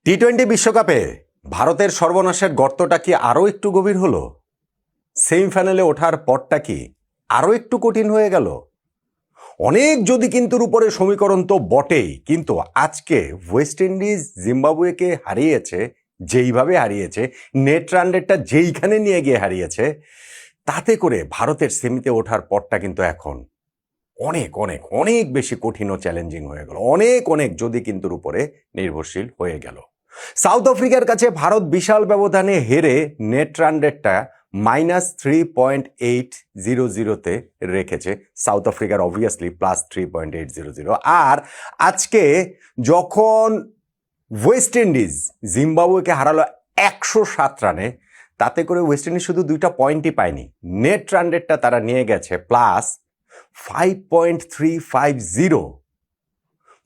টি-20 বিশ্বকাপে ভারতের সর্বনাশের গর্তটা কি আরও একটু গভীর হলো? সেমিফাইনালে ওঠার পরটা কি আরও একটু কঠিন হয়ে গেল? অনেক যদি কিন্তুর উপরে সমীকরণ তো বটেই, কিন্তু আজকে ওয়েস্ট ইন্ডিজ জিম্বাবুয়েকে হারিয়েছে, যেইভাবে হারিয়েছে, নেট রান রেটটা যেইখানে নিয়ে গিয়ে হারিয়েছে, তাতে করে ভারতের সেমিতে ওঠার পরটা কিন্তু এখন অনেক অনেক অনেক বেশি কঠিন ও চ্যালেঞ্জিং হয়ে গেল, অনেক অনেক যদি কিন্তুর উপরে নির্ভরশীল হয়ে গেল। সাউথ আফ্রিকার কাছে ভারত বিশাল ব্যবধানে হেরে নেট রান রেটটা -3.800 রেখেছে। সাউথ আফ্রিকার অবভিয়াসলি +3.800। আর আজকে যখন ওয়েস্ট ইন্ডিজ জিম্বাবুয়েকে হারালো 107 রানে, তাতে করে ওয়েস্ট ইন্ডিজ শুধু 2টা পয়েন্টই পায়নি, নেট রান রেটটা তারা নিয়ে গেছে +5.350।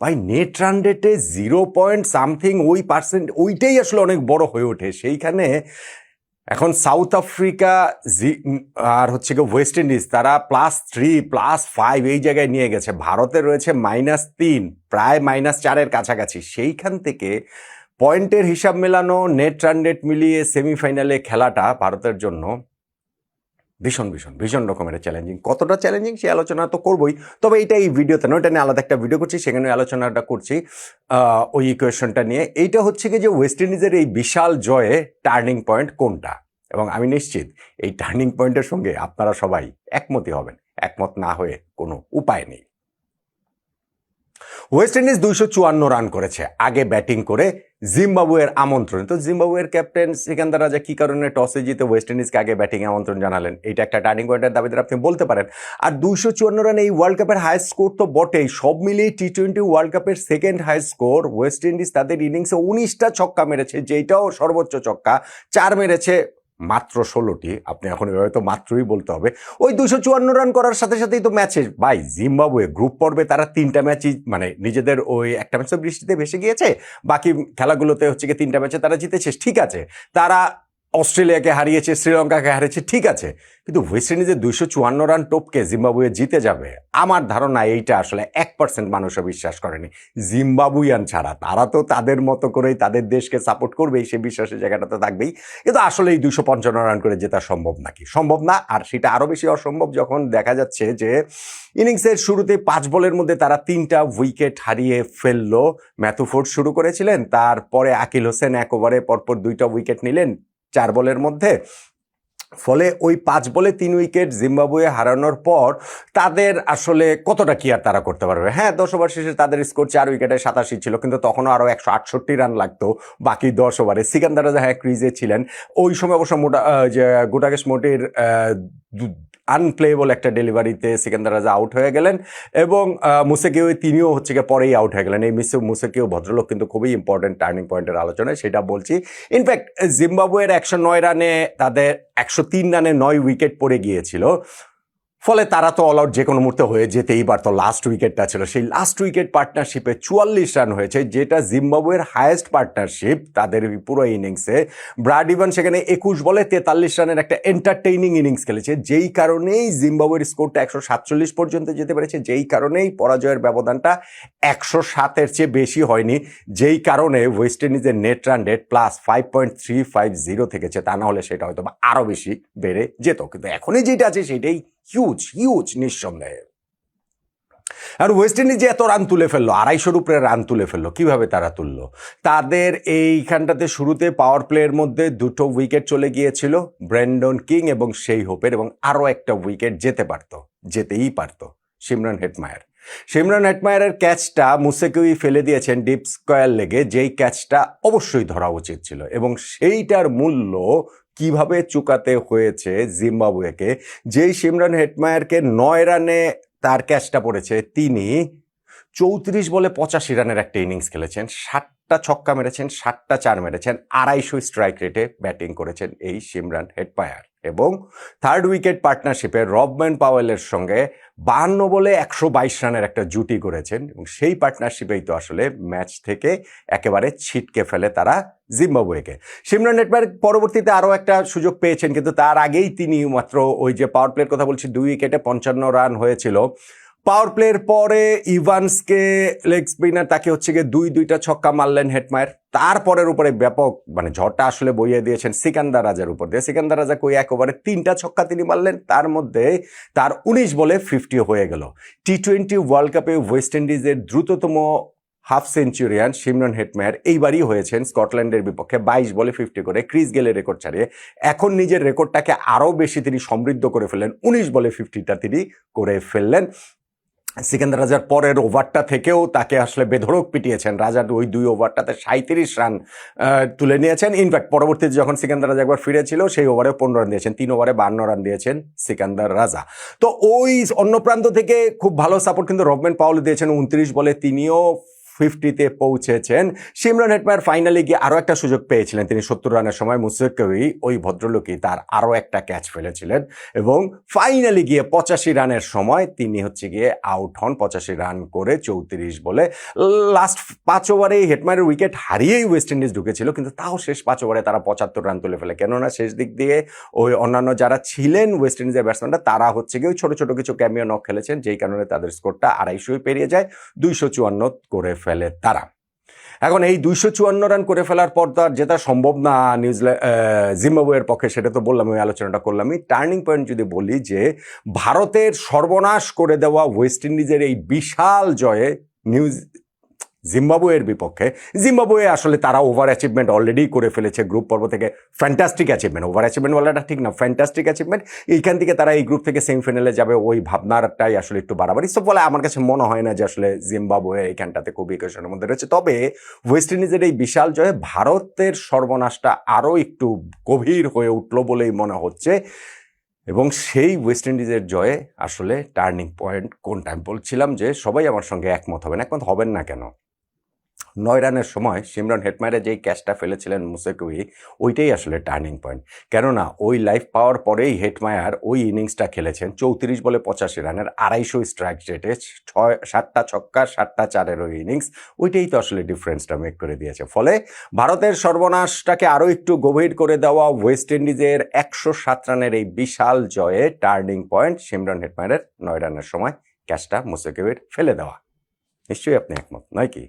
ভাই, নেট রান রেটে 0 ওই পার্সেন্ট, ওইটাই আসলে অনেক বড় হয়ে ওঠে। সেইখানে এখন সাউথ আফ্রিকা আর হচ্ছে গিয়ে ওয়েস্ট ইন্ডিজ তারা +3 +5 এই জায়গায় নিয়ে গেছে, ভারতে রয়েছে -3, প্রায় -4-এর কাছাকাছি। সেইখান থেকে পয়েন্টের হিসাব মেলানো, নেট রান রেট মিলিয়ে সেমিফাইনালে খেলাটা ভারতের জন্য ভীষণ ভীষণ ভীষণ রকমের চ্যালেঞ্জিং। কতটা চ্যালেঞ্জিং সে আলোচনা তো করবোই, তবে এটা এই ভিডিওতে নয়, এটা নিয়ে আলাদা একটা ভিডিও করছি, সেখানে আলোচনাটা করছি ওই ইকুয়েশনটা নিয়ে। এইটা হচ্ছে কি যে ওয়েস্ট ইন্ডিজের এই বিশাল জয়ে টার্নিং পয়েন্ট কোনটা, এবং আমি নিশ্চিত এই টার্নিং পয়েন্টের সঙ্গে আপনারা সবাই একমতই হবেন। একমত না হয়ে কোনো উপায় নেই। ওয়েস্ট ইন্ডিজ 254 রান করেছে আগে ব্যাটিং করে জিম্বাবুয়ের আমন্ত্রণ। তো জিম্বাবুয়ের ক্যাপ্টেন সিকান্দার রাজা কি কারণে টসে জিতে ওয়েস্ট ইন্ডিজকে আগে ব্যাটিং আমন্ত্রণ জানালেন, এটা একটা টার্নিং পয়েন্টের দাবিদার আপনি বলতে পারেন। আর 254 রান এই ওয়ার্ল্ড কাপের হাইস্ট স্কোর তো বটেই, সব মিলিয়ে টি-20 ওয়ার্ল্ড কাপের second highest score. West Indies তাদের ইনিংসে 19টা ছক্কা মেরেছে, যেটাও সর্বোচ্চ ছক্কা। 4 মেরেছে মাত্র 16টি। আপনি এখন হয়তো মাত্রই বলতে হবে, ওই 254 রান করার সাথে সাথেই তো ম্যাচে, ভাই জিম্বাবুয়ে গ্রুপ পর্বে তারা 3টা ম্যাচই, মানে নিজেদের ওই একটা ম্যাচ বৃষ্টিতে ভেসে গিয়েছে, বাকি খেলাগুলোতে হচ্ছে কি 3টা ম্যাচে তারা জিতেছে, ঠিক আছে। তারা অস্ট্রেলিয়াকে হারিয়েছে, শ্রীলঙ্কাকে হারিয়েছে, ঠিক আছে, কিন্তু ওয়েস্ট ইন্ডিজের 254 রান টপকে জিম্বাবুয়ে জিতে যাবে, আমার ধারণা এইটা আসলে 1% মানুষও বিশ্বাস করেনি, জিম্বাবুয়ান ছাড়া। তারা তো তাদের মতো করেই তাদের দেশকে সাপোর্ট করবেই, সে বিশ্বাসের জায়গাটা তো থাকবেই, কিন্তু আসলে এই 255 রান করে জেতা সম্ভব নাকি? সম্ভব না। আর সেটা আরও বেশি অসম্ভব যখন দেখা যাচ্ছে যে ইনিংসের শুরুতে 5 বলের মধ্যে তারা 3টা উইকেট হারিয়ে ফেললো। ম্যাথু ফোর্ড শুরু করেছিলেন, তারপরে আকিল হোসেন 1 ওভারে পরপর 2টা উইকেট নিলেন 4 বলের মধ্যে। ফলে ওই 5 বলে 3 উইকেট জিম্বাবুয়ে হারানোর পর তাদের আসলে কতটা কি আর তারা করতে পারবে? হ্যাঁ, 10 ওভার শেষে তাদের স্কোর 4 উইকেটে 87 ছিল, কিন্তু তখনও আরও 168 রান লাগতো বাকি 10 ওভারে। সিকান্দার রাজা হ্যাঁ ক্রিজে ছিলেন ওই সময়, অবশ্য গুটাকেশ মোটির আনপ্লেয়েবল একটা ডেলিভারিতে সিকান্দার রাজা আউট হয়ে গেলেন, এবং মুসেকেও তিনিও হচ্ছে গিয়ে পরেই আউট হয়ে গেলেন। এই মুসেকেও ভদ্রলোক কিন্তু খুবই ইম্পর্টেন্ট টার্নিং পয়েন্টের আলোচনায়, সেটা বলছি। ইনফ্যাক্ট জিম্বাবুয়ের 109 রানে তাদের 103 রানে 9 উইকেট পড়ে গিয়েছিল, ফলে তারা তো অল আউট যে কোনো মুহূর্তে হয়ে যেতেই পারত। লাস্ট উইকেটটা ছিল, সেই লাস্ট উইকেট পার্টনারশিপে 44 রান হয়েছে, যেটা জিম্বাবুয়ের হায়েস্ট পার্টনারশিপ তাদের পুরো ইনিংসে। ব্রাড ইভান সেখানে 21 বলে 43 রানের একটা এন্টারটেইনিং ইনিংস খেলেছে, যেই কারণেই জিম্বাবুয়ের স্কোরটা 147 পর্যন্ত যেতে পেরেছে, যেই কারণেই পরাজয়ের ব্যবধানটা 107-এর চেয়ে বেশি হয়নি, যেই কারণে ওয়েস্ট ইন্ডিজের নেট রান রেট +5.350 থেকেছে। তা না হলে সেটা হয়তো আরও বেশি বেড়ে যেত, কিন্তু এখনই যেটা আছে সেটাই হিউজ হিউজ নিঃসন্দেহে। আর ওয়েস্ট ইন্ডিজ এত রান তুলে ফেললো, 250-এর উপরে রান তুলে ফেললো, কিভাবে তারা তুললো? তাদের এইখানটাতে শুরুতে পাওয়ার প্লের মধ্যে 2টো উইকেট চলে গিয়েছিল, ব্রেন্ডন কিং এবং শেই হোপের, এবং আরও একটা উইকেট যেতেই পারতো সিমরন হেটমায়ারের ক্যাচটা মুসেকেই ফেলে দিয়েছেন ডিপ স্কয়ার লেগে, যেই ক্যাচটা অবশ্যই ধরা উচিত ছিল, এবং সেইটার মূল্য কিভাবে চুকাতে হয়েছে জিম্বাবুয়েকে। যেই সিমরন হেটমায়ারকে 9 রানে তার ক্যাচটা পড়েছে, তিনি 34 বলে 85 রানের একটা ইনিংস খেলেছেন, 7টা ছক্কা মেরেছেন, 7টা 4 মেরেছেন, 250 স্ট্রাইক রেটে ব্যাটিং করেছেন এই সিমরন হেটমায়ার, এবং থার্ড উইকেট পার্টনারশিপে রবম্যান পাওয়েলের সঙ্গে 52 বলে 122 রানের একটা জুটি করেছেন, এবং সেই পার্টনারশিপেই তো আসলে ম্যাচ থেকে একেবারে ছিটকে ফেলে তারা জিম্বাবুয়েকে। সিমরন হেটমায়ার পরবর্তীতে আরও একটা সুযোগ পেয়েছেন, কিন্তু তার আগেই তিনি মাত্র ওই যে পাওয়ার প্লের কথা বলছি, 2 উইকেটে 55 রান হয়েছিল, পাওয়ার প্লের পরে ইভান্সকে লেগ স্পিনার তাকে হচ্ছে গিয়ে দুইটা ছক্কা মারলেন হেটমায়ার। তারপরের উপরে ব্যাপক মানে ঝড়টা আসলে বইয়ে দিয়েছেন সিকান্দার রাজার উপর দিয়ে। সিকান্দার রাজা কই এক ওভারে 3টা ছক্কা তিনি মারলেন, তার মধ্যে তার 19 বলে 50 হয়ে গেল। টি-20 ওয়ার্ল্ড কাপে ওয়েস্ট ইন্ডিজের দ্রুততম হাফ সেঞ্চুরিয়ান সিমরন হেটমায়ার এইবারই হয়েছেন স্কটল্যান্ডের বিপক্ষে 22 বলে 50 করে ক্রিস গেলের রেকর্ড ছাড়িয়ে। এখন নিজের রেকর্ডটাকে আরও বেশি তিনি সমৃদ্ধ করে ফেললেন, 19 বলে 50টা তিনি করে ফেললেন। সিকান্দার রাজার পরের ওভারটা থেকেও তাকে আসলে বেধড়ক পিটিয়েছেন। রাজার ওই 2 ওভারটাতে 37 রান তুলে নিয়েছেন। ইনফ্যাক্ট পরবর্তীতে যখন সিকান্দার রাজা একবার ফিরেছিল সেই ওভারে 15 রান দিয়েছেন, 3 ওভারে 52 রান দিয়েছেন সিকান্দার রাজা। তো ওই অন্য প্রান্ত থেকে খুব ভালো সাপোর্ট কিন্তু রবম্যান পাওয়েল দিয়েছেন, 29 বলে তিনিও 50তে পৌঁছেছেন। সিমরন হেটমায়ার ফাইনালি গিয়ে আরও একটা সুযোগ পেয়েছিলেন, তিনি 70 রানের সময় মুশফিকুরই ওই ভদ্রলোকই তার আরও একটা ক্যাচ ফেলেছিলেন এবং ফাইনালি গিয়ে 85 রানের সময় তিনি হচ্ছে গিয়ে আউট হন 85 রান করে 34 বলে। লাস্ট 5 ওভারে হেটমায়ারের উইকেট হারিয়েই ওয়েস্ট ইন্ডিজ ঢুকেছিল, কিন্তু তাও শেষ 5 ওভারে তারা 75 রান তুলে ফেলে। কেননা শেষ দিক দিয়ে ওই অন্যান্য যারা ছিলেন ওয়েস্ট ইন্ডিজের ব্যাটসম্যানরা তারা হচ্ছে গিয়ে ছোট ছোট কিছু ক্যামিও নক খেলেছেন, যেই কারণে তাদের স্কোরটা 250 পেরিয়ে যায়, 254 করে ফেলে তারা। এখন এই 254 রান করে ফেলার পর তো আর যেটা সম্ভব না জিম্বাবুয়ের পক্ষে, সেটা তো বললাম, ওই আলোচনাটা করলামই। টার্নিং পয়েন্ট যদি বলি যে ভারতের সর্বনাশ করে দেওয়া ওয়েস্ট ইন্ডিজের এই বিশাল জয়ে জিম্বাবুয়ের বিপক্ষে, জিম্বাবুয়ে আসলে তারা ওভার অ্যাচিভমেন্ট অলরেডি করে ফেলেছে গ্রুপ পর্ব থেকে। ফ্যান্টাস্টিক অ্যাচিভমেন্ট, ওভার অ্যাচিভমেন্ট বলাটা ঠিক না, ফ্যান্টাস্টিক অ্যাচিভমেন্ট। এইখান থেকে তারা এই গ্রুপ থেকে সেমিফাইনালে যাবে, ওই ভাবনাটাই আসলে একটু বাড়াবাড়ি। সব বলে আমার কাছে মনে হয় না যে আসলে জিম্বাবুয়ে এইখানটাতে খুবই ইকুয়েশনের মধ্যে রয়েছে। তবে ওয়েস্ট ইন্ডিজের এই বিশাল জয়ে ভারতের সর্বনাশটা আরও একটু গভীর হয়ে উঠল বলেই মনে হচ্ছে। এবং সেই ওয়েস্ট ইন্ডিজের জয়ে আসলে টার্নিং পয়েন্ট কোনটা, আমি বলছিলাম যে সবাই আমার সঙ্গে একমত হবেন না কেন? 9 রানের সময় সিমরন হেটমায়ারে যেই ক্যাচটা ফেলেছিলেন মুশফিকুই, ওইটাই আসলে টার্নিং পয়েন্ট। কেননা ওই লাইফ পাওয়ার পরেই হেটমায়ার ওই ইনিংসটা খেলেছেন 34 বলে 85 রানের 250 স্ট্রাইক রেটে, 7টা ছক্কা 7টা চারের ওই ইনিংস, ওইটাই তো আসলে ডিফারেন্সটা মেক করে দিয়েছে। ফলে ভারতের সর্বনাশটাকে আরও একটু গভীর করে দেওয়া ওয়েস্ট ইন্ডিজের 107 রানের এই বিশাল জয়ে টার্নিং পয়েন্ট সিমরন হেটমায়ারের 9 রানের সময় ক্যাচটা মুশফিকুইর ফেলে দেওয়া। নিশ্চয়ই আপনি একমত, নয় কি?